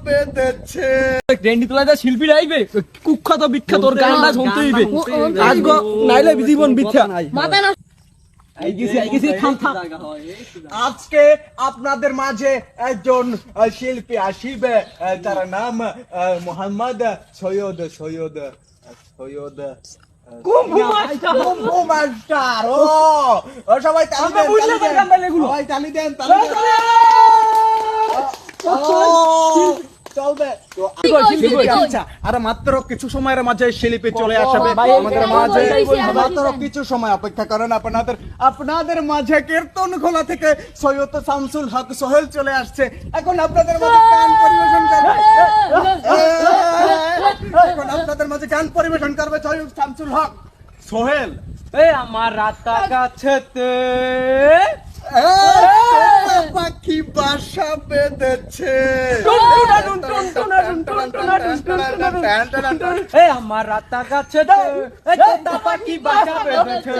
বেঁধেছে। ট্রেন্ডি তোলা যা শিল্পী আইবে কুখ্যাত বিখ্যাত ওর গানটা শুনতে হইবে আজগো নাইলে জীবন মিথ্যা মাথা না আজকে আপনাদের মাঝে একজন শিল্পী আসিবে, তার নাম মোহাম্মদ সৈয়দ সৈয়দ সৈয়দ কুম্ভু মাস্টার। ও সবাই তালি দেন, সবাই তালি দেন, তালি দেন। চলবে তো আচ্ছা, আর মাত্র কিছু সময়ের মাঝে শিল্পী চলে আসবে আমাদের মাঝে। মাত্র কিছু সময় অপেক্ষা করেন। আপনাদের মাঝে কীর্তন খোলা থেকে সৈয়দ শামসুল হক সোহেল চলে আসছে। এখন আপনাদের মাঝে গান পরিবেশন করবে সৈয়দ শামসুল হক সোহেল। আমার রাতা কাছেতে পাখি বাসা বেঁধেছে, আমার রাতা কাছে পাখি বাসা বেঁধেছে।